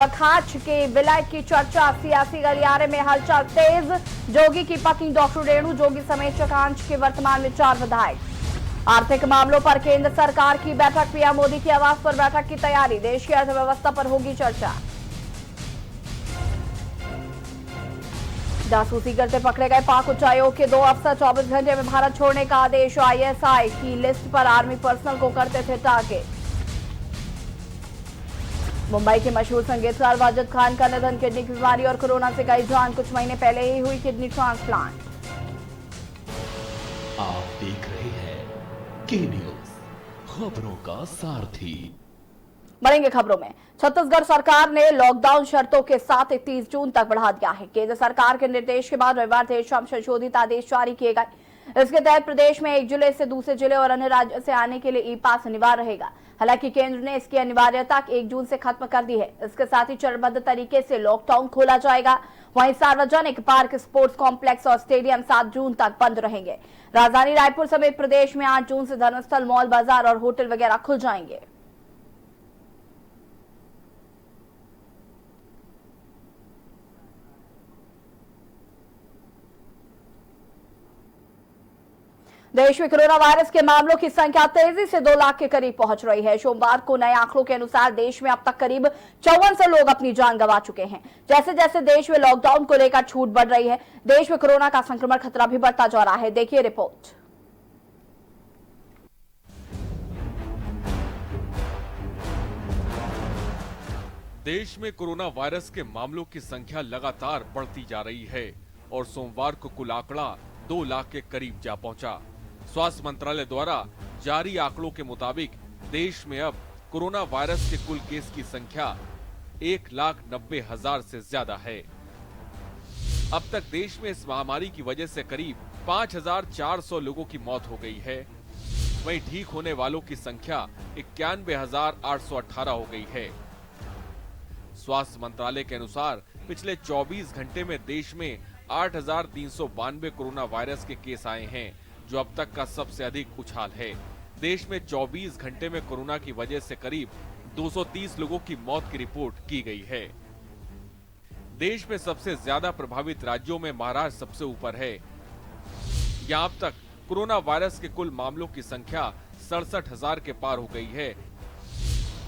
खाच के विलय की चर्चा, सियासी गलियारे में हलचल तेज। जोगी की पत्नी डॉक्टर रेणु जोगी समेत चकांच के वर्तमान में 4 विधायक। आर्थिक मामलों पर केंद्र सरकार की बैठक, पीएम मोदी की आवास पर बैठक की तैयारी। देश की अर्थव्यवस्था पर होगी चर्चा। जासूसी करते पकड़े गए पाक उच्चायोग के 2 अफसर, 24 घंटे में भारत छोड़ने का आदेश। आईएसआई की लिस्ट पर आर्मी पर्सनल को करते थे टारगेट। मुंबई के मशहूर संगीतकार वाजिद खान का निधन, किडनी की बीमारी और कोरोना से गई जान। कुछ महीने पहले ही हुई किडनी ट्रांसप्लांट। आप देख रहे हैं के न्यूज, खबरों का सारथी। बढ़ेंगे खबरों में। छत्तीसगढ़ सरकार ने लॉकडाउन शर्तों के साथ 31 जून तक बढ़ा दिया है। केंद्र सरकार के निर्देश के बाद रविवार देर शाम संशोधित आदेश जारी किए गए। इसके तहत प्रदेश में 1 जुलाई से दूसरे जिले और अन्य राज्यों से आने के लिए ई पास अनिवार्य रहेगा। हालांकि केंद्र ने इसकी अनिवार्यता 1 जून से खत्म कर दी है। इसके साथ ही चरणबद्ध तरीके से लॉकडाउन खोला जाएगा। वहीं सार्वजनिक पार्क, स्पोर्ट्स कॉम्प्लेक्स और स्टेडियम 7 जून तक बंद रहेंगे। राजधानी रायपुर समेत प्रदेश में 8 जून से धर्मस्थल, मॉल, बाजार और होटल वगैरह खुल जाएंगे। देश में कोरोना वायरस के मामलों की संख्या तेजी से 2 लाख के करीब पहुंच रही है। सोमवार को नए आंकड़ों के अनुसार देश में अब तक करीब 5400 लोग अपनी जान गंवा चुके हैं। जैसे जैसे देश में लॉकडाउन को लेकर छूट बढ़ रही है, देश में कोरोना का संक्रमण खतरा भी बढ़ता जा रहा है। देखिए रिपोर्ट। देश में कोरोना वायरस के मामलों की संख्या लगातार बढ़ती जा रही है और सोमवार को कुल आंकड़ा 2 लाख के करीब जा पहुंचा। स्वास्थ्य मंत्रालय द्वारा जारी आंकड़ों के मुताबिक देश में अब कोरोना वायरस के कुल केस की संख्या 1,90,000 से ज्यादा है। अब तक देश में इस महामारी की वजह से करीब 5,400 लोगों की मौत हो गई है। वहीं ठीक होने वालों की संख्या 91,818 हो गई है। स्वास्थ्य मंत्रालय के अनुसार पिछले 24 घंटे में देश में 8,392 कोरोना वायरस के केस आए हैं, जो अब तक का सबसे अधिक उछाल है। देश में 24 घंटे में कोरोना की वजह से करीब 230 लोगों की मौत की रिपोर्ट की गई है। देश में सबसे ज्यादा प्रभावित राज्यों में महाराष्ट्र सबसे ऊपर है। यहाँ अब तक कोरोना वायरस के कुल मामलों की संख्या 67,000 के पार हो गई है,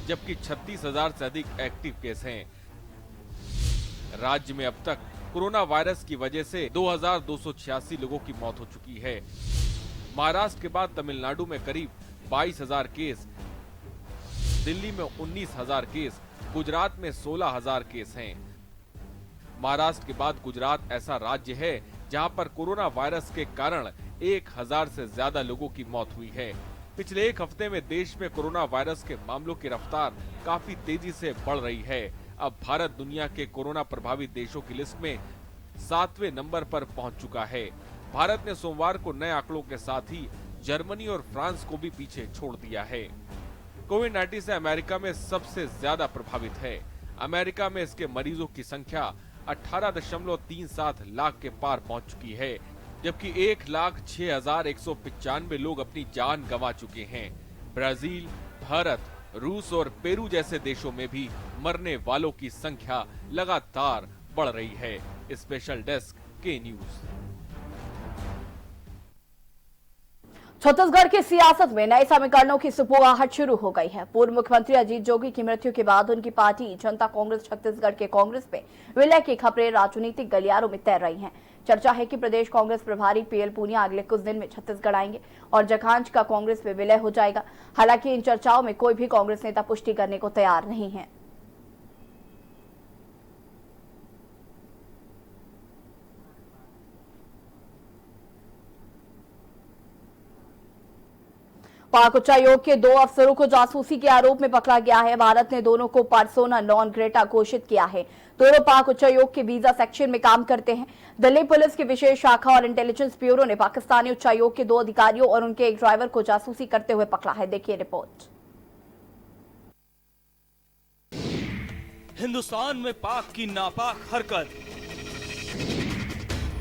जबकि 36,000 से अधिक एक्टिव केस हैं। राज्य में अब तक कोरोना वायरस की वजह से 2,286 लोगों की मौत हो चुकी है। महाराष्ट्र के बाद तमिलनाडु में करीब 22,000 केस, दिल्ली में 19,000 केस, गुजरात में 16,000 केस हैं। महाराष्ट्र के बाद गुजरात ऐसा राज्य है जहां पर कोरोना वायरस के कारण 1,000 से ज्यादा लोगों की मौत हुई है। पिछले 1 हफ्ते में देश में कोरोना वायरस के मामलों की रफ्तार काफी तेजी से बढ़ रही है। अब भारत दुनिया के कोरोना प्रभावित देशों की लिस्ट में 7वें नंबर पर पहुंच चुका है। भारत ने सोमवार को नए आंकड़ों के साथ ही जर्मनी और फ्रांस को भी पीछे छोड़ दिया है। कोविड-19 से अमेरिका में सबसे ज्यादा प्रभावित है। अमेरिका में इसके मरीजों की संख्या 18.37 लाख के पार पहुंच चुकी है, जबकि 1,06,195 लोग अपनी जान गंवा चुके हैं। ब्राजील, भारत, रूस और पेरू जैसे देशों में भी मरने वालों की संख्या लगातार बढ़ रही है। स्पेशल डेस्क के न्यूज। छत्तीसगढ़ की सियासत में नए समीकरणों की सुपुआहट शुरू हो गई है। पूर्व मुख्यमंत्री अजीत जोगी की मृत्यु के बाद उनकी पार्टी जनता कांग्रेस छत्तीसगढ़ के कांग्रेस पे विलय की खबरें राजनीतिक गलियारों में तैर रही हैं। चर्चा है कि प्रदेश कांग्रेस प्रभारी पीएल पुनिया अगले कुछ दिन में छत्तीसगढ़ आएंगे और जखांच का कांग्रेस में विलय हो जाएगा। हालांकि इन चर्चाओं में कोई भी कांग्रेस नेता पुष्टि करने को तैयार नहीं है। पाक उच्चायोग के 2 अफसरों को जासूसी के आरोप में पकड़ा गया है। भारत ने दोनों को पर्सोना नॉन ग्रेटा घोषित किया है। दोनों पाक उच्चायोग के वीजा सेक्शन में काम करते हैं। दिल्ली पुलिस की विशेष शाखा और इंटेलिजेंस ब्यूरो ने पाकिस्तानी उच्चायोग के 2 अधिकारियों और उनके एक ड्राइवर को जासूसी करते हुए पकड़ा है। देखिए रिपोर्ट। हिंदुस्तान में पाक की नापाक हरकत,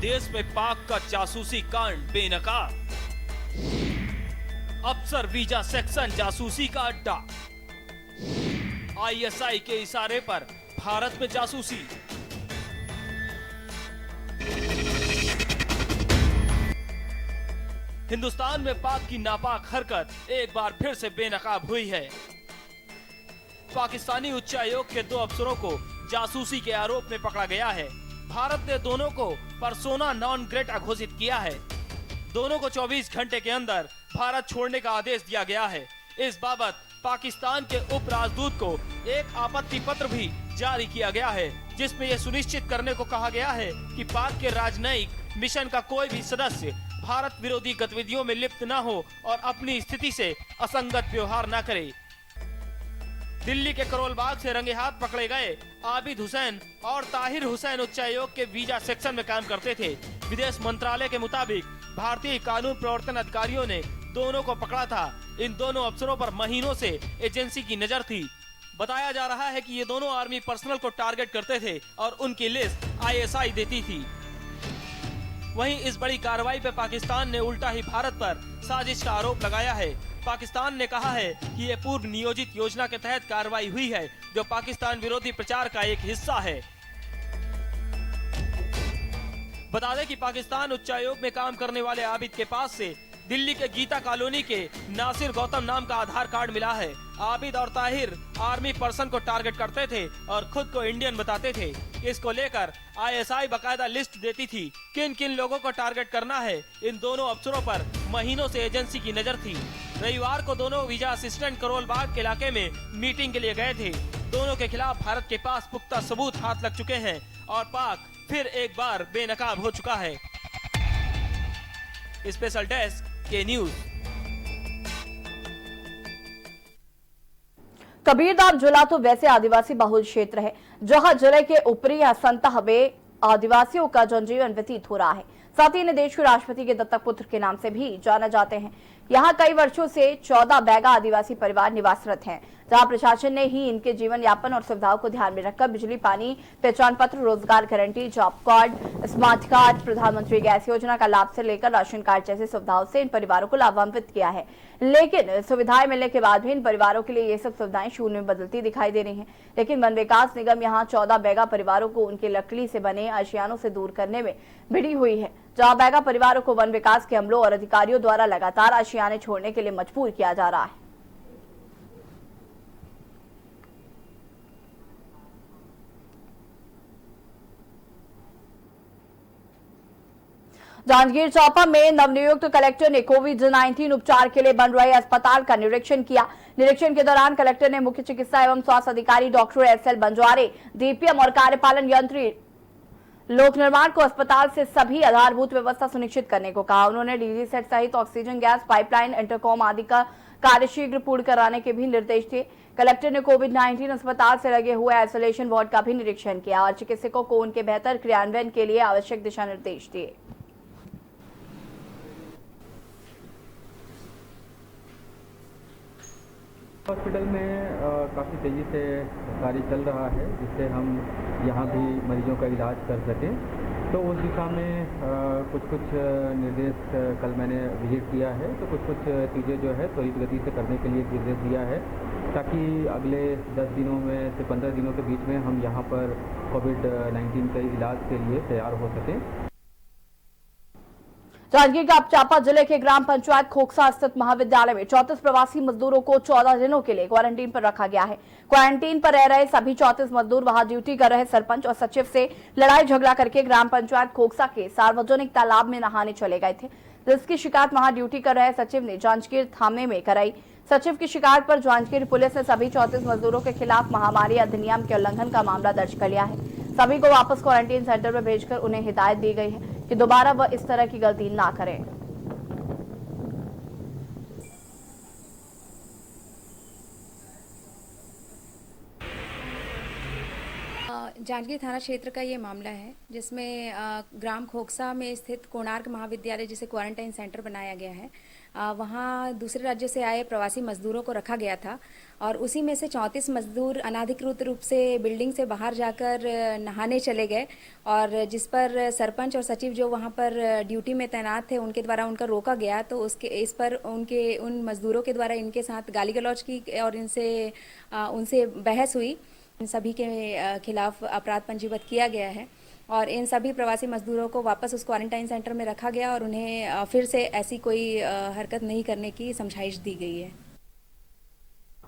देश में पाक का जासूसी कांड बेनकाब, अफसर वीजा सेक्शन जासूसी का अड्डा, आईएसआई के इशारे पर भारत में जासूसी। हिंदुस्तान में पाक की नापाक हरकत एक बार फिर से बेनकाब हुई है। पाकिस्तानी उच्चायोग के 2 अफसरों को जासूसी के आरोप में पकड़ा गया है। भारत ने दोनों को पर्सोना नॉन ग्रेटा घोषित किया है। दोनों को 24 घंटे के अंदर भारत छोड़ने का आदेश दिया गया है। इस बाबत पाकिस्तान के उप राजदूत को एक आपत्ति पत्र भी जारी किया गया है, जिसमें यह सुनिश्चित करने को कहा गया है कि पाक के राजनयिक मिशन का कोई भी सदस्य भारत विरोधी गतिविधियों में लिप्त न हो और अपनी स्थिति से असंगत व्यवहार न करे। दिल्ली के करोल बाग से रंगे हाथ पकड़े गए आबिद हुसैन और ताहिर हुसैन उच्चायोग के वीजा सेक्शन में काम करते थे। विदेश मंत्रालय के मुताबिक भारतीय कानून प्रवर्तन अधिकारियों ने दोनों को पकड़ा था। इन दोनों अफसरों पर महीनों से एजेंसी की नजर थी। बताया जा रहा है कि ये दोनों आर्मी पर्सनल को टारगेट करते थे और उनकी लिस्ट ISI देती थी। वहीं इस बड़ी कार्रवाई पे पाकिस्तान ने उल्टा ही भारत पर साजिश का आरोप लगाया है। पाकिस्तान ने कहा है कि ये पूर्व नियोजित योजना के तहत कार्रवाई हुई है, जो पाकिस्तान विरोधी प्रचार का एक हिस्सा है। बता दें कि पाकिस्तान उच्चायोग में काम करने वाले आबिद के पास से दिल्ली के गीता कॉलोनी के नासिर गौतम नाम का आधार कार्ड मिला है। आबिद और ताहिर आर्मी पर्सन को टारगेट करते थे और खुद को इंडियन बताते थे। इसको लेकर ISI बकायदा लिस्ट देती थी किन किन लोगों को टारगेट करना है। इन दोनों अफसरों पर महीनों से एजेंसी की नजर थी। रविवार को दोनों वीजा असिस्टेंट करोल बाग के इलाके में मीटिंग के लिए गए थे। दोनों के खिलाफ भारत के पास पुख्ता सबूत हाथ लग चुके हैं और पाक फिर एक बार बेनकाब हो चुका है। स्पेशल डेस्क के न्यूज। कबीरधाम जिला तो वैसे आदिवासी बहुल क्षेत्र है, जहां जिले के ऊपरी या संतह में आदिवासियों का जनजीवन व्यतीत हो रहा है। साथ ही इन्हें देश के राष्ट्रपति के दत्तक पुत्र के नाम से भी जाना जाते हैं। यहाँ कई वर्षों से 14 बैगा आदिवासी परिवार निवासरत हैं, जहां प्रशासन ने ही इनके जीवन यापन और सुविधाओं को ध्यान में रखकर बिजली, पानी, पहचान पत्र, रोजगार guarantee, job card, smart card, प्रधानमंत्री गैस योजना का लाभ से लेकर राशन कार्ड जैसी सुविधाओं से इन परिवारों को लाभान्वित किया है। लेकिन सुविधाएं मिलने के बाद भी इन परिवारों के लिए ये सब सुविधाएं शून्य में बदलती दिखाई दे रही हैं। लेकिन वन विकास निगम यहाँ 14 बैगा परिवारों को उनके लकड़ी से बने आशियानों से दूर करने में भिड़ी हुई है। जहां बैगा परिवारों को वन विकास के अमलों और अधिकारियों द्वारा लगातार आशियाने छोड़ने के लिए मजबूर किया जा रहा है। जांजगीर चांपा में नवनियुक्त कलेक्टर ने कोविड-19 उपचार के लिए बन रहे अस्पताल का निरीक्षण किया। निरीक्षण के दौरान कलेक्टर ने मुख्य चिकित्सा एवं स्वास्थ्य अधिकारी डॉक्टर SL बंजवारे, DPM और कार्यपालन यंत्री लोक निर्माण को अस्पताल से सभी आधारभूत व्यवस्था सुनिश्चित करने को कहा। उन्होंने DG सेट सहित ऑक्सीजन गैस पाइपलाइन, इंटरकॉम आदि का कार्य शीघ्र पूर्ण कराने के भी निर्देश दिए। कलेक्टर ने कोविड-19 अस्पताल से लगे हुए आइसोलेशन वार्ड का भी निरीक्षण किया और चिकित्सकों को उनके बेहतर क्रियान्वयन के लिए आवश्यक दिशा निर्देश दिए। हॉस्पिटल में काफ़ी तेज़ी से कार्य चल रहा है, जिससे हम यहाँ भी मरीजों का इलाज कर सकें। तो उस दिशा में कुछ निर्देश कल मैंने विजिट किया है, तो कुछ चीज़ें जो है त्वरित गति से करने के लिए निर्देश दिया है, ताकि अगले 10 दिनों में से 15 दिनों के बीच में हम यहाँ पर कोविड-19 के इलाज के लिए तैयार हो सकें। जांजगीर चांपा जिले के ग्राम पंचायत खोखसा स्थित महाविद्यालय में 34 प्रवासी मजदूरों को 14 दिनों के लिए क्वारंटीन पर रखा गया है। क्वारंटीन पर रह रहे सभी 34 मजदूर वहां ड्यूटी कर रहे सरपंच और सचिव से लड़ाई झगड़ा करके ग्राम पंचायत खोखसा के सार्वजनिक तालाब में नहाने चले गए थे, जिसकी शिकायत वहां ड्यूटी कर रहे सचिव ने जांजगीर थाने में कराई। सचिव की शिकायत पर जांजगीर पुलिस ने सभी 34 मजदूरों के खिलाफ महामारी अधिनियम के उल्लंघन का मामला दर्ज कर लिया है। सभी को वापस क्वारंटीन सेंटर में भेजकर उन्हें हिदायत दी गई है कि दोबारा वह इस तरह की गलती ना करें। जांजगीर थाना क्षेत्र का ये मामला है, जिसमें ग्राम खोखसा में स्थित कोणार्क महाविद्यालय जिसे क्वारंटाइन सेंटर बनाया गया है, वहाँ दूसरे राज्यों से आए प्रवासी मजदूरों को रखा गया था और उसी में से 34 मजदूर अनाधिकृत रूप से बिल्डिंग से बाहर जाकर नहाने चले गए और जिस पर सरपंच और सचिव जो वहाँ पर ड्यूटी में तैनात थे उनके द्वारा उनका रोका गया। तो इस पर उन मजदूरों के द्वारा इनके साथ गाली गलौज की और उनसे बहस हुई इन सभी के खिलाफ अपराध पंजीबद्ध किया गया है और इन सभी प्रवासी मजदूरों को वापस उस क्वारंटाइन सेंटर में रखा गया और उन्हें फिर से ऐसी कोई हरकत नहीं करने की समझाइश दी गई है।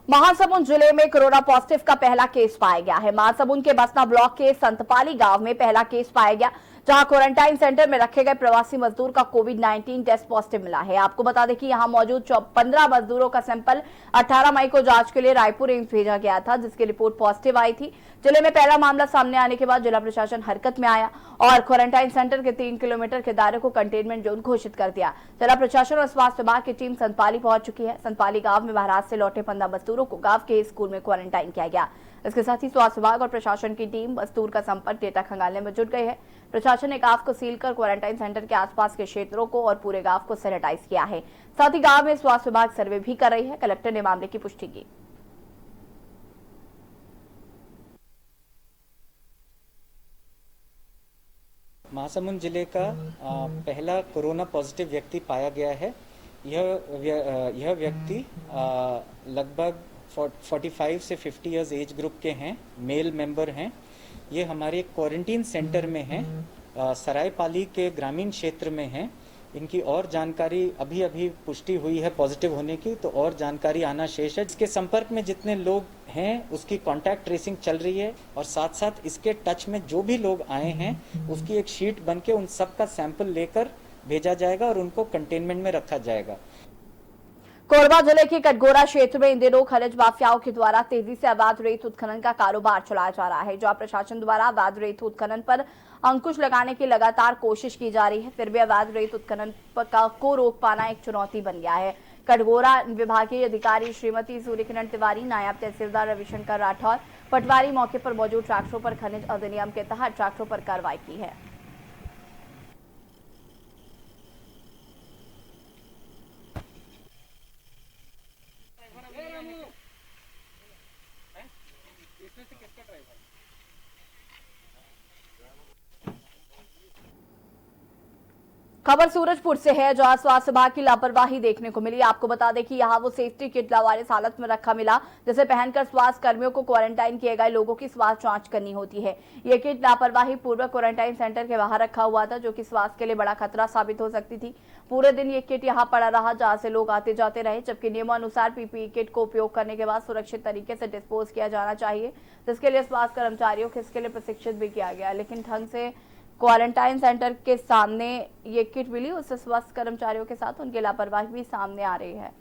महासमुंद जिले में कोरोना पॉजिटिव का पहला केस पाया गया है। महासमुंद के बसना ब्लॉक के संतपाली गांव में पहला केस पाया गया, जहां क्वारंटाइन सेंटर में रखे गए प्रवासी मजदूर का कोविड-19 टेस्ट पॉजिटिव मिला है। आपको बता दें कि यहां मौजूद 15 मजदूरों का सैंपल 18 मई को जांच के लिए रायपुर एम्स भेजा गया था, जिसकी रिपोर्ट पॉजिटिव आई थी। जिले में पहला मामला सामने आने के बाद जिला प्रशासन हरकत में आया और क्वारंटाइन सेंटर के 3 किलोमीटर के दायरे को कंटेनमेंट जोन घोषित कर दिया। जिला प्रशासन और स्वास्थ्य विभाग की टीम संतपाली पहुंच चुकी है। संतपाली गांव में महाराष्ट्र से लौटे 15 मजदूरों को गांव के स्कूल में क्वारंटाइन किया गया। इसके साथ ही स्वास्थ्य विभाग और प्रशासन की टीम मजदूर का संपर्क डेटा खंगालने में जुट गई है। प्रशासन ने गांव को सील कर क्वारंटाइन सेंटर के आसपास के क्षेत्रों को और पूरे गांव को सैनिटाइज किया है। साथ ही गांव में स्वास्थ्य विभाग सर्वे भी कर रही है। कलेक्टर ने मामले की पुष्टि की। महासमुंद जिले का पहला कोरोना पॉजिटिव व्यक्ति पाया गया है। यह व्यक्ति लगभग 45 से 50 इयर्स एज ग्रुप के हैं, मेल मेंबर हैं। ये हमारे क्वारंटीन सेंटर में हैं, सरायपाली के ग्रामीण क्षेत्र में हैं। इनकी और जानकारी अभी पुष्टि हुई है पॉजिटिव होने की, तो और जानकारी आना शेष है। इसके संपर्क में जितने लोग हैं उसकी कांटेक्ट ट्रेसिंग चल रही है और साथ साथ इसके टच में जो भी लोग आए हैं उसकी एक शीट बनके उन सब का सैंपल लेकर भेजा जाएगा और उनको कंटेनमेंट में रखा जाएगा। कोरबा जिले के कटघोरा क्षेत्र में इन दिनों खनिज माफियाओं के द्वारा तेजी से अवैध रेत उत्खनन का कारोबार चलाया जा रहा है। जहां प्रशासन द्वारा अवैध रेत उत्खनन पर अंकुश लगाने की लगातार कोशिश की जा रही है, फिर भी अवैध रेत उत्खनन को रोक पाना एक चुनौती बन गया है। कटघोरा विभागीय अधिकारी श्रीमती सूर्यकिरण तिवारी, नायब तहसीलदार रविशंकर राठौर, पटवारी मौके पर मौजूद ट्रैक्टरों पर खनिज अधिनियम के तहत ट्रैक्टरों पर कार्रवाई की है। खबर सूरजपुर से है, जहां स्वास्थ्य विभाग की लापरवाही देखने को मिली। आपको बता दें कि यहां वो सेफ्टी किट लावारिस हालत में रखा मिला, जिसे पहनकर स्वास्थ्य कर्मियों को क्वारंटाइन किए गए लोगों की स्वास्थ्य जांच करनी होती है। ये किट लापरवाही पूर्वक क्वारंटाइन सेंटर के बाहर रखा हुआ था, जो कि स्वास्थ्य के लिए बड़ा खतरा साबित हो सकती थी। पूरे दिन ये किट यहाँ पड़ा रहा, जहाँ से लोग आते जाते रहे, जबकि नियमानुसार पीपीई किट को उपयोग करने के बाद सुरक्षित तरीके से डिस्पोज किया जाना चाहिए, जिसके लिए स्वास्थ्य कर्मचारियों को इसके लिए प्रशिक्षित भी किया गया। लेकिन ढंग से क्वारंटाइन सेंटर के सामने ये किट मिली, उससे स्वास्थ्य कर्मचारियों के साथ उनकी लापरवाही भी सामने आ रही है।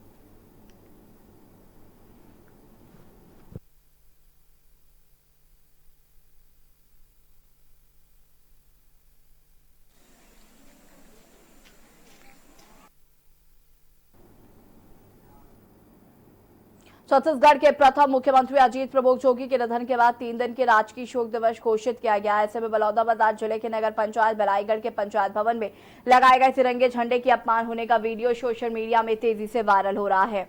छत्तीसगढ़ के प्रथम मुख्यमंत्री अजीत प्रमोद जोगी के निधन के बाद 3 दिन के राजकीय शोक दिवस घोषित किया गया। ऐसे में बलौदाबाजार जिले के नगर पंचायत बलाईगढ़ के पंचायत भवन में लगाए गए तिरंगे झंडे की अपमान होने का वीडियो सोशल मीडिया में तेजी से वायरल हो रहा है।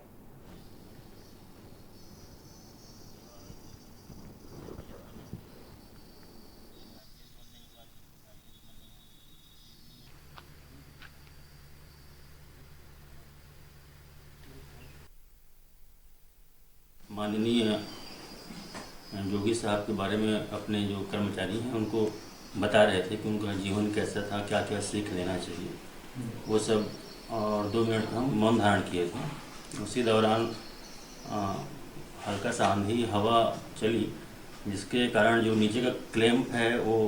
माननीय जोगी साहब के बारे में अपने जो कर्मचारी हैं उनको बता रहे थे कि उनका जीवन कैसा था, क्या क्या सीख लेना चाहिए, वो सब। और 2 मिनट का हम मौन धारण किए थे। उसी दौरान हल्का सा आंधी हवा चली, जिसके कारण जो नीचे का क्लैंप है वो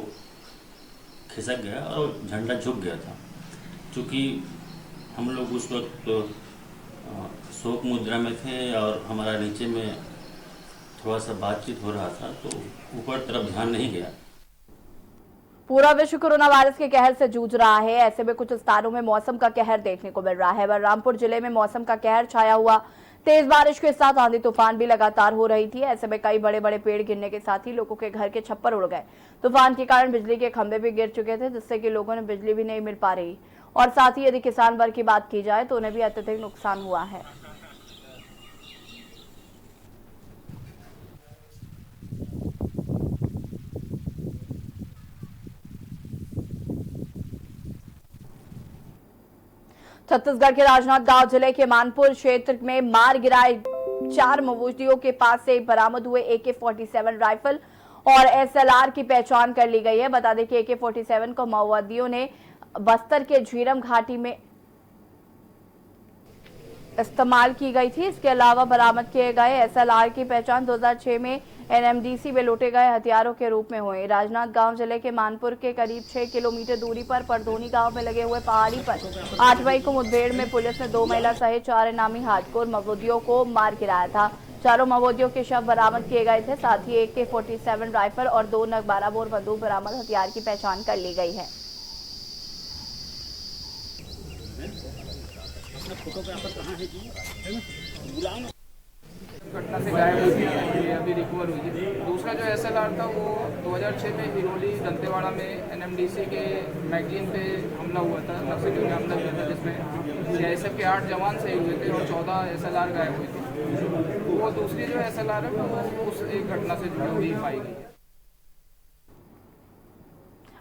खिसक गया और झंडा झुक गया था। चूँकि हम लोग उस वक्त शोक मुद्रा में थे और हमारा नीचे में थोड़ा सा बातचीत हो रहा था, तो ऊपर तरफ ध्यान नहीं गया। पूरा विश्व कोरोना वायरस के कहर से जूझ रहा है। ऐसे में कुछ स्थानों में मौसम का कहर देखने को मिल रहा है। बलरामपुर जिले में मौसम का कहर छाया हुआ, तेज बारिश के साथ आंधी तूफान भी लगातार हो रही थी। ऐसे में कई बड़े बड़े पेड़ गिरने के साथ ही लोगों के घर के छप्पर उड़ गए। तूफान के कारण बिजली के खंभे भी गिर चुके थे, जिससे कि लोगों ने बिजली भी नहीं मिल पा रही। और साथ ही यदि किसान वर्ग की बात की जाए तो उन्हें भी अत्यधिक नुकसान हुआ है। छत्तीसगढ़ के राजनांदगांव जिले के मानपुर क्षेत्र में मार गिराए 4 माओवादियों के पास से बरामद हुए AK-47 राइफल और SLR की पहचान कर ली गई है। बता दें कि AK-47 को माओवादियों ने बस्तर के झीरम घाटी में इस्तेमाल की गई थी। इसके अलावा बरामद किए गए SLR की पहचान 2006 में NMDC में लूटे गए हथियारों के रूप में हुई। राजनांदगांव जिले के मानपुर के करीब 6 किलोमीटर दूरी पर परधोनी गांव में लगे हुए पहाड़ी पर 8 मई को मुठभेड़ में पुलिस ने 2 महिला सहित 4 इनामी हार्डकोर माओवादियों को मार गिराया था। चारों माओवादियों के शव बरामद किए गए थे। साथ ही AK-47 राइफल और 2 नग 12 बोर बंदूक बरामद हथियार की पहचान कर ली गई है। घटना से गायब हुई थी, ये अभी रिकवर हुई है। दूसरा जो SLR था वो 2006 में हिरोली दंतेवाड़ा में NMDC के मैगजीन पे हमला हुआ था, नक्सलियों ने हमला किया था, जिसमें CISF के 8 जवान शहीद हुए थे और 14 SLR गायब हुई थी। वो दूसरी जो SLR है वो उस एक घटना से जुड़ी हुई पाई गई है।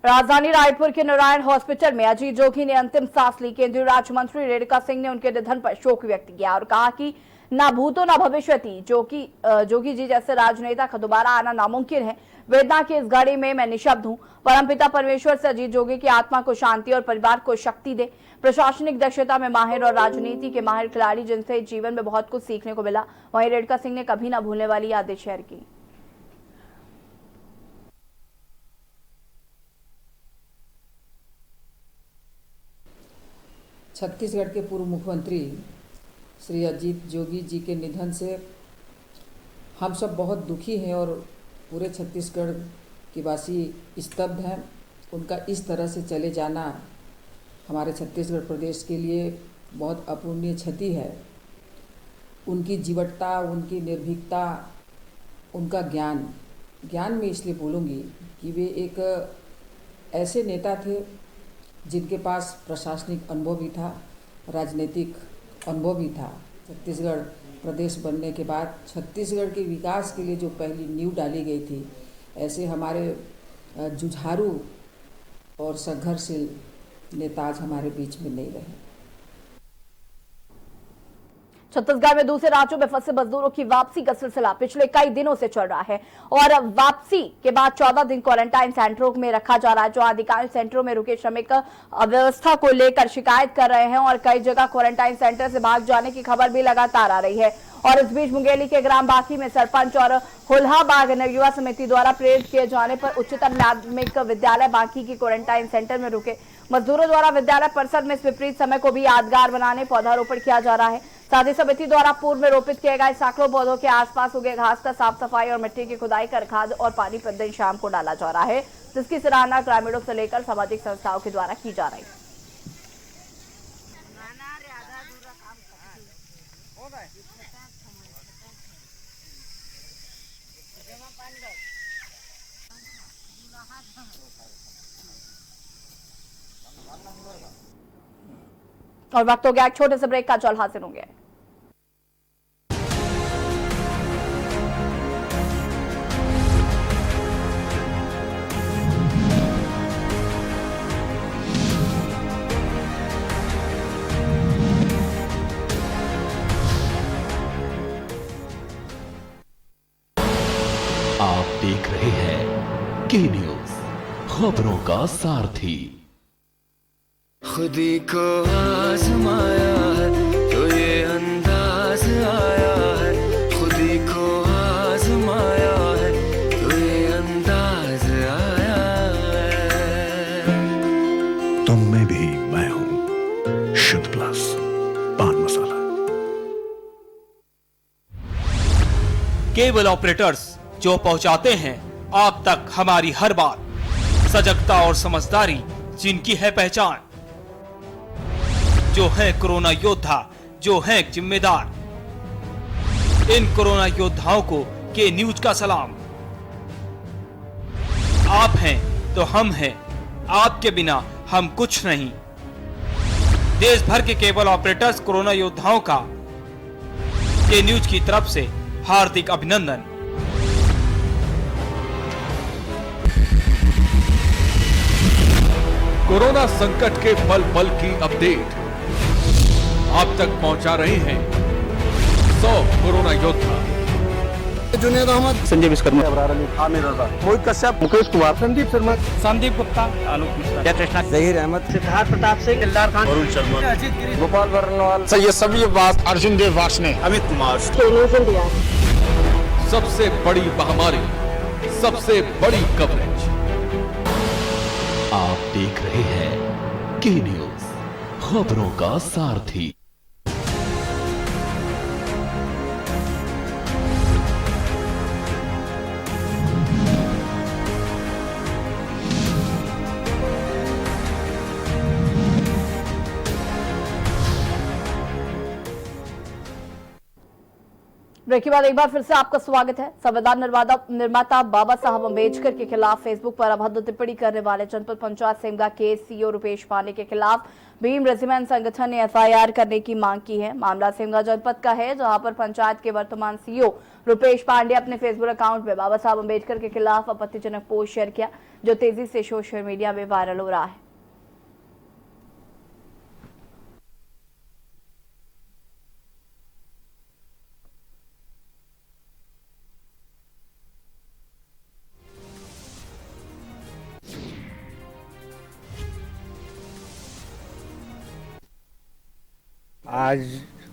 राजधानी रायपुर के नारायण हॉस्पिटल में अजीत जोगी ने अंतिम सांस ली। केंद्रीय राज्य मंत्री रेणुका सिंह ने उनके निधन पर शोक व्यक्त किया और कहा कि ना भूतो ना भविष्यति, जोगी जी जैसे राजनेता का दोबारा आना नामुमकिन है। वेदना की इस घड़ी में मैं निशब्द हूं। परमपिता परमेश्वर से अजीत जोगी की आत्मा को शांति और परिवार को शक्ति दे। प्रशासनिक दक्षता में माहिर और राजनीति के माहिर खिलाड़ी, जिनसे जीवन में बहुत कुछ सीखने को मिला। वहीं रेणुका सिंह ने कभी ना भूलने वाली यादें शेयर की। छत्तीसगढ़ के पूर्व मुख्यमंत्री श्री अजीत जोगी जी के निधन से हम सब बहुत दुखी हैं और पूरे छत्तीसगढ़ के वासी स्तब्ध हैं। उनका इस तरह से चले जाना हमारे छत्तीसगढ़ प्रदेश के लिए बहुत अपूरणीय क्षति है। उनकी जीवटता, उनकी निर्भीकता, उनका ज्ञान में इसलिए बोलूँगी कि वे एक ऐसे नेता थे जिनके पास प्रशासनिक अनुभव भी था, राजनीतिक अनुभव भी था। छत्तीसगढ़ प्रदेश बनने के बाद छत्तीसगढ़ के विकास के लिए जो पहली नींव डाली गई थी, ऐसे हमारे जुझारू और संघर्षशील नेता आज हमारे बीच में नहीं रहे। छत्तीसगढ़ में दूसरे राज्यों में फंसे मजदूरों की वापसी का सिलसिला पिछले कई दिनों से चल रहा है और वापसी के बाद 14 दिन क्वारंटाइन सेंटरों में रखा जा रहा है। जो अधिकांश सेंटरों में रुके श्रमिक अव्यवस्था को लेकर शिकायत कर रहे हैं और कई जगह क्वारंटाइन सेंटर से भाग जाने की खबर भी लगातार आ रही है। और इस बीच मुंगेली के ग्राम बाकी में सरपंच और हुल्हाबाग युवा समिति द्वारा प्रेरित किए जाने पर उच्चतर माध्यमिक विद्यालय बाकी की क्वारंटाइन सेंटर में रुके मजदूरों द्वारा विद्यालय परिसर में इस विपरीत समय को भी यादगार बनाने पौधारोपण किया जा रहा है। साथ ही समिति द्वारा पूर्व में रोपित किए गए सैकड़ों पौधों के आसपास उगे घास का साफ सफाई और मिट्टी की खुदाई कर खाद और पानी प्रतिदिन शाम को डाला जा रहा है, जिसकी सराहना ग्रामीणों से लेकर सामाजिक संस्थाओं के द्वारा की जा रही है। और वक्त हो गया एक छोटे से ब्रेक का, जल्द हाजिर होंगे। आप देख रहे हैं के न्यूज, खबरों का सारथी। खुदी को आजमाया है तो ये अंदाज आया है, खुदी को आजमाया है तो ये अंदाज आया है। तुम में भी मैं हूं, शुद्ध प्लस पान मसाला। केबल ऑपरेटर्स जो पहुंचाते हैं आप तक हमारी हर बात, सजगता और समझदारी जिनकी है पहचान, जो है कोरोना योद्धा, जो है जिम्मेदार। इन कोरोना योद्धाओं को के न्यूज का सलाम। आप हैं तो हम हैं, आपके बिना हम कुछ नहीं। देश भर के केबल ऑपरेटर्स कोरोना योद्धाओं का के न्यूज की तरफ से हार्दिक अभिनंदन। कोरोना संकट के पल पल की अपडेट आप तक पहुंचा रहे हैं 100 कोरोना योद्धा। जुनेद अहमद, संजय विश्वकर्मा, अबरार अली, आमिर रजा, मोहित कश्यप, मुकेश कुमार, संदीप शर्मा, संदीप गुप्ता, आलोक मिश्रा, कृष्णा, जहीर अहमद, सिद्धार्थ प्रताप सिंह, दिलदार खान, वरुण शर्मा, अजीत गिरी, गोपाल वर्णवाल, सैयद सभी अब्बास, अर्जुन देव वार्ष्णे, अमित कुमार। सबसे बड़ी महामारी, सबसे बड़ी कवरेज। आप देख रहे हैं के न्यूज, खबरों का सारथी। ब्रेक के बाद एक बार फिर से आपका स्वागत है। संविधान निर्माता बाबा साहब अम्बेडकर के खिलाफ फेसबुक पर अभद्र टिप्पणी करने वाले जनपद पंचायत सिमगा के सीईओ रुपेश पांडे के खिलाफ भीम रेजिमेंट संगठन ने एफआईआर करने की मांग की है। मामला सिमगा जनपद का है, जहां पर पंचायत के वर्तमान सीईओ रुपेश पांडे अपने फेसबुक अकाउंट में बाबा साहब अम्बेडकर के खिलाफ आपत्तिजनक पोस्ट शेयर किया, जो तेजी से सोशल मीडिया में वायरल हो रहा है। आज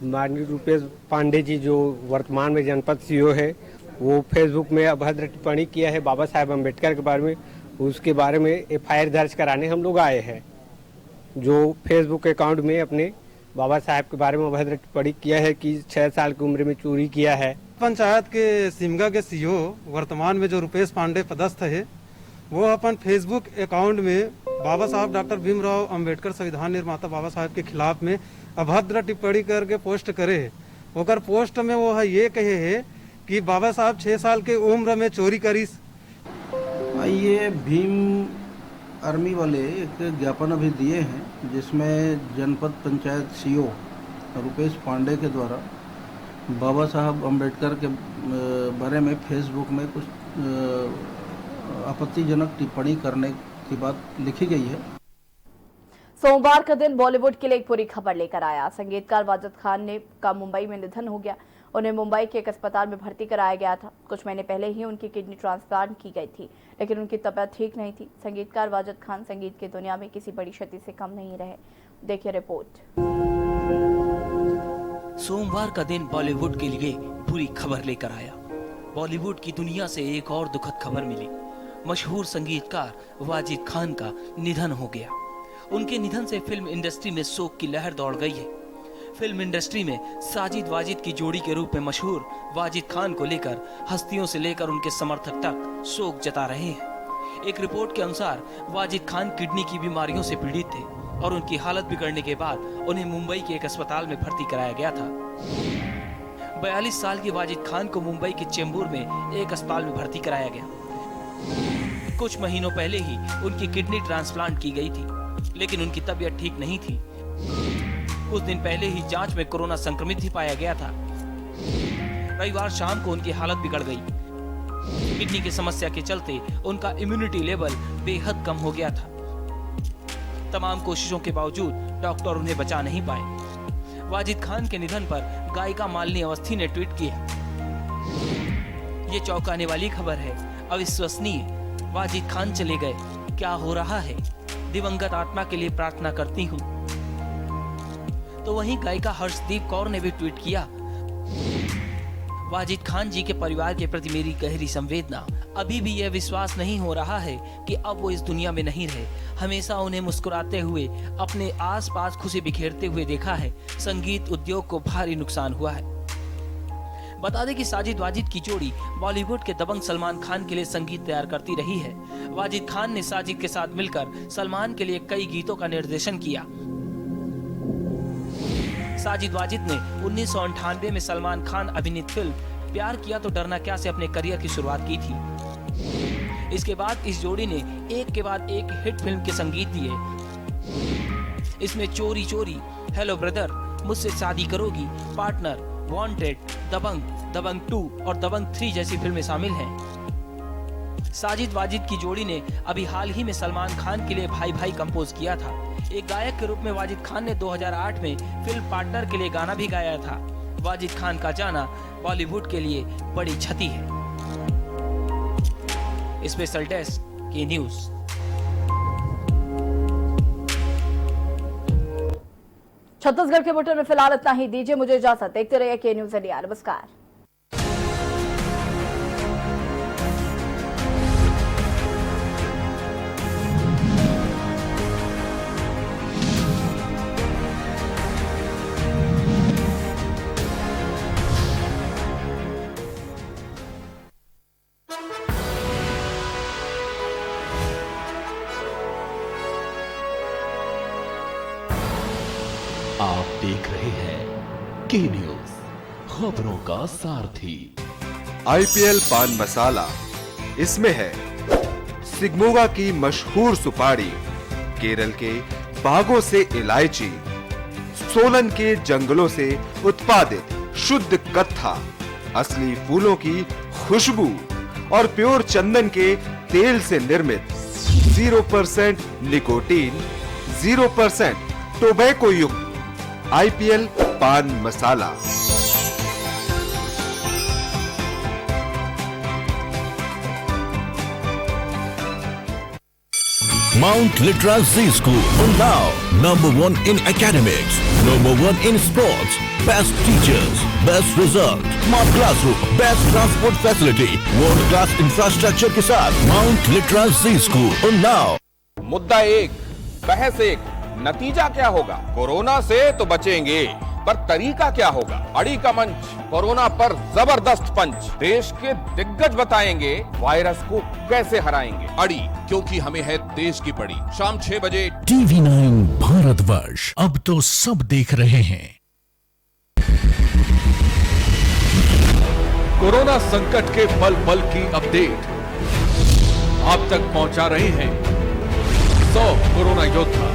माननीय रुपेश पांडे जी जो वर्तमान में जनपद सीईओ है, वो फेसबुक में अभद्र टिप्पणी किया है बाबा साहब अम्बेडकर के बारे में। उसके बारे में एफआईआर दर्ज कराने हम लोग आए हैं। जो फेसबुक अकाउंट में अपने बाबा साहब के बारे में अभद्र टिप्पणी किया है कि 6 साल की उम्र में चोरी किया है। पंचायत के सिमगा के सीईओ वर्तमान में जो रुपेश पांडे पदस्थ है, वो अपन फेसबुक अकाउंट में बाबा साहब डॉक्टर भीमराव अंबेडकर संविधान निर्माता बाबा साहब के खिलाफ में अभद्र टिप्पणी करके पोस्ट करे। ओकर पोस्ट में वो है ये कहे है कि बाबा साहब 6 साल के उम्र में चोरी करीस। ये भीम आर्मी वाले एक ज्ञापन अभी दिए हैं, जिसमें जनपद पंचायत सीईओ रुपेश पांडे के द्वारा बाबा साहब अम्बेडकर के बारे में फेसबुक में कुछ आपत्तिजनक टिप्पणी करने की बात लिखी गई है। सोमवार का दिन बॉलीवुड के लिए एक बुरी खबर लेकर आया। संगीतकार वाजिद खान का मुंबई में निधन हो गया। उन्हें मुंबई के एक अस्पताल में भर्ती कराया गया था। कुछ महीने पहले ही उनकी किडनी ट्रांसप्लांट की गई थी, लेकिन उनकी तबीयत ठीक नहीं थी। संगीतकार वाजिद खान संगीत की दुनिया में किसी बड़ी क्षति से कम नहीं रहे। देखिए रिपोर्ट। सोमवार का दिन बॉलीवुड के लिए बुरी खबर लेकर आया। बॉलीवुड की दुनिया से एक और दुखद खबर मिली। मशहूर संगीतकार वाजिद खान का निधन हो गया। उनके निधन से फिल्म इंडस्ट्री में शोक की लहर दौड़ गई है। फिल्म इंडस्ट्री में साजिद वाजिद की जोड़ी के रूप में मशहूर वाजिद खान को लेकर हस्तियों से लेकर उनके समर्थक तक शोक जता रहे हैं। एक रिपोर्ट के अनुसार वाजिद खान किडनी की बीमारियों से पीड़ित थे और उनकी हालत बिगड़ने के बाद उन्हें मुंबई के एक अस्पताल में भर्ती कराया गया था। 42 साल के वाजिद खान को मुंबई के चेंबूर में एक अस्पताल में भर्ती कराया गया। कुछ महीनों पहले ही उनकी किडनी ट्रांसप्लांट की गई थी, लेकिन उनकी तबीयत ठीक नहीं थी। कुछ दिन पहले ही जांच में कोरोना संक्रमित भी पाया गया था। रविवार शाम को उनकी हालत बिगड़ गई। किडनी की समस्या के चलते उनका इम्यूनिटी लेवल बेहद कम हो गया था। तमाम कोशिशों के बावजूद डॉक्टर उन्हें बचा नहीं पाए। वाजिद खान के निधन पर गायिका मालिनी अवस्थी ने ट्वीट किया, ये चौंकाने वाली खबर है, अविश्वसनीय। वाजिद खान चले गए, क्या हो रहा है? दिवंगत आत्मा के लिए प्रार्थना करती हूँ। तो वहीं गायिका हर्षदीप कौर ने भी ट्वीट किया, वाजिद खान जी के परिवार के प्रति मेरी गहरी संवेदना। अभी भी यह विश्वास नहीं हो रहा है कि अब वो इस दुनिया में नहीं रहे। हमेशा उन्हें मुस्कुराते हुए, अपने आसपास खुशी बिखेरते हुए देखा है। संगीत उद्योग को भारी नुकसान हुआ है। बता दें कि साजिद वाजिद की जोड़ी बॉलीवुड के दबंग सलमान खान के लिए संगीत तैयार करती रही है। वाजिद खान ने साजिद के साथ मिलकर सलमान के लिए कई गीतों का निर्देशन किया। साजिद वाजिद ने 1998 में सलमान खान अभिनीत फिल्म प्यार किया तो डरना क्या से अपने करियर की शुरुआत की थी। इसके बाद इस जोड़ी ने एक के बाद एक हिट फिल्म के संगीत दिए। इसमें चोरी चोरी, हेलो ब्रदर, मुझसे शादी करोगी, पार्टनर, वांटेड, दबंग, दबंग 2 और दबंग 3 जैसी फिल्में शामिल हैं। साजिद वाजिद की जोड़ी ने अभी हाल ही में सलमान खान के लिए भाई भाई कंपोज किया था। एक गायक के रूप में वाजिद खान ने 2008 में फिल्म पार्टनर के लिए गाना भी गाया था। वाजिद खान का जाना बॉलीवुड के लिए बड़ी क्षति है। स्पेशल डेस्क के न्यूज। छत्तीसगढ़ के बुलेटिन में फिलहाल इतना ही। दीजिए मुझे इजाजत। देखते रहिए के न्यूज इंडिया। नमस्कार। आप देख रहे हैं के न्यूज, खबरों का सारथी। आईपीएल पान मसाला, इसमें है सिगमोगा की मशहूर सुपारी, केरल के बागों से इलायची, सोलन के जंगलों से उत्पादित शुद्ध कत्था, असली फूलों की खुशबू और प्योर चंदन के तेल से निर्मित 0% निकोटीन, 0% टोबैको युक्त आईपीएल पान मसाला। Mount Litra Z School, Unnao, #1 in academics, #1 in sports, best teachers, best result, smart classroom, best transport facility, world class infrastructure के साथ Mount Litra Z School, Unnao। मुद्दा एक, बहस एक, नतीजा क्या होगा? कोरोना से तो बचेंगे, पर तरीका क्या होगा? अड़ी का मंच, कोरोना पर जबरदस्त पंच, देश के दिग्गज बताएंगे वायरस को कैसे हराएंगे। अड़ी, क्योंकि हमें है देश की पड़ी। शाम 6 बजे TV9 भारतवर्ष, अब तो सब देख रहे हैं। कोरोना संकट के पल पल की अपडेट आप तक पहुंचा रहे हैं 100 कोरोना योद्धा।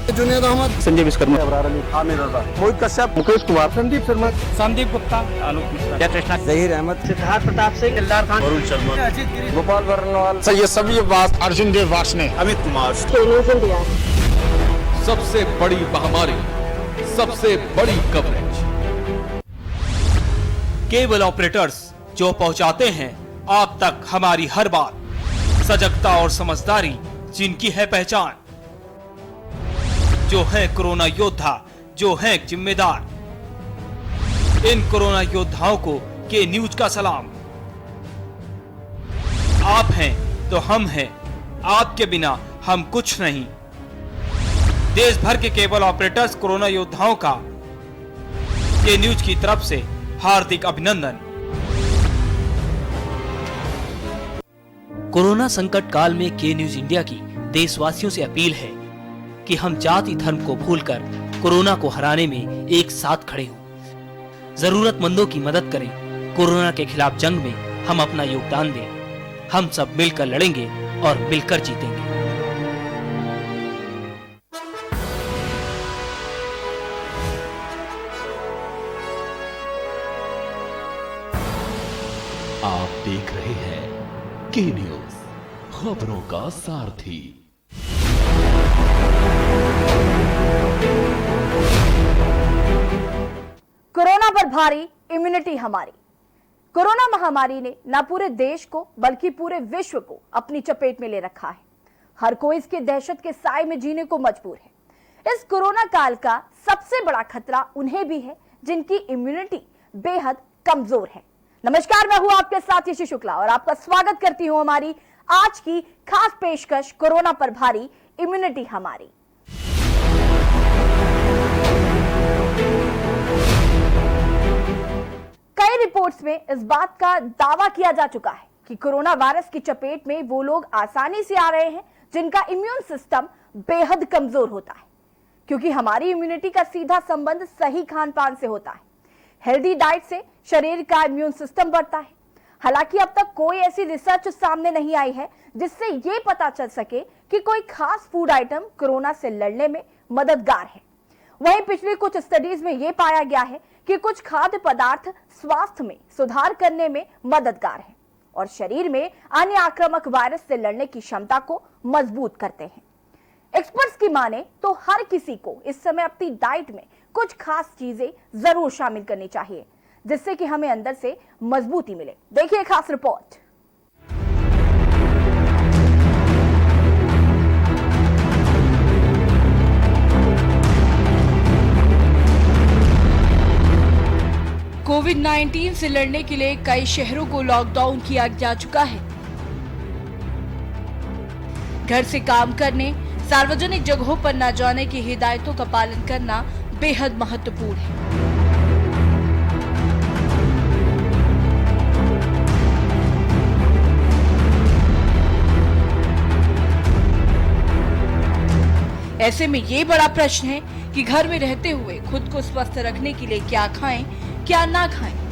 जुनेद अहमद, संजय विश्वकर्मा, अबरार अली, आमिर रजा, मोहित कश्यप, मुकेश कुमार, संदीप शर्मा, संदीप गुप्ता, आलोक मिश्रा, जयकृष्णा, जहीर अहमद, सिद्धार्थ प्रताप सिंह, दिलदार खान, वरुण शर्मा, अजीत गिरी, गोपाल वर्णवाल, सैयद सभी अब्बास, अर्जुन देव वार्ष्णेय, अमित कुमार। सबसे बड़ी महामारी, सबसे बड़ी कवरेज। केबल ऑपरेटर्स जो पहुंचाते हैं आप तक हमारी हर बात, सजगता और समझदारी जिनकी है पहचान, जो है कोरोना योद्धा, जो है जिम्मेदार। इन कोरोना योद्धाओं को के न्यूज का सलाम। आप हैं तो हम हैं, आपके बिना हम कुछ नहीं। देश भर के केबल ऑपरेटर्स कोरोना योद्धाओं का के न्यूज की तरफ से हार्दिक अभिनंदन। कोरोना संकट काल में के न्यूज इंडिया की देशवासियों से अपील है कि हम जाति धर्म को भूलकर कोरोना को हराने में एक साथ खड़े हों। जरूरतमंदों की मदद करें। कोरोना के खिलाफ जंग में हम अपना योगदान दें। हम सब मिलकर लड़ेंगे और मिलकर जीतेंगे। आप देख रहे हैं के न्यूज, खबरों का सारथी। कोरोना पर भारी, इम्यूनिटी हमारी। कोरोना महामारी ने न पूरे देश को बल्कि पूरे विश्व को अपनी चपेट में ले रखा है। हर कोई इसके दहशत के साए में जीने को मजबूर है। इस कोरोना काल का सबसे बड़ा खतरा उन्हें भी है जिनकी इम्यूनिटी बेहद कमजोर है। नमस्कार, मैं हूं आपके साथ यशी शुक्ला और आपका स्वागत करती हूं हमारी आज की खास पेशकश कोरोना पर भारी, इम्यूनिटी हमारी। कई रिपोर्ट्स में इस बात का दावा किया जा चुका है कि कोरोना वायरस की चपेट में वो लोग आसानी से आ रहे हैं जिनका इम्यून सिस्टम बेहद कमजोर होता है, क्योंकि हमारी इम्यूनिटी का सीधा संबंध सही खान पान से होता है। हेल्दी डाइट से शरीर का इम्यून सिस्टम बढ़ता है। हालांकि अब तक कोई ऐसी रिसर्च सामने नहीं आई है जिससे ये पता चल सके कि कोई खास फूड आइटम कोरोना से लड़ने में मददगार है। वहीं पिछली कुछ स्टडीज में यह पाया गया है कि कुछ खाद्य पदार्थ स्वास्थ्य में सुधार करने में मददगार हैं और शरीर में अन्य आक्रामक वायरस से लड़ने की क्षमता को मजबूत करते हैं। एक्सपर्ट्स की माने तो हर किसी को इस समय अपनी डाइट में कुछ खास चीजें जरूर शामिल करनी चाहिए, जिससे कि हमें अंदर से मजबूती मिले। देखिए खास रिपोर्ट। कोविड-19 से लड़ने के लिए कई शहरों को लॉकडाउन किया जा चुका है। घर से काम करने, सार्वजनिक जगहों पर न जाने की हिदायतों का पालन करना बेहद महत्वपूर्ण है। ऐसे में ये बड़ा प्रश्न है कि घर में रहते हुए खुद को स्वस्थ रखने के लिए क्या खाएं, क्या ना खाएं।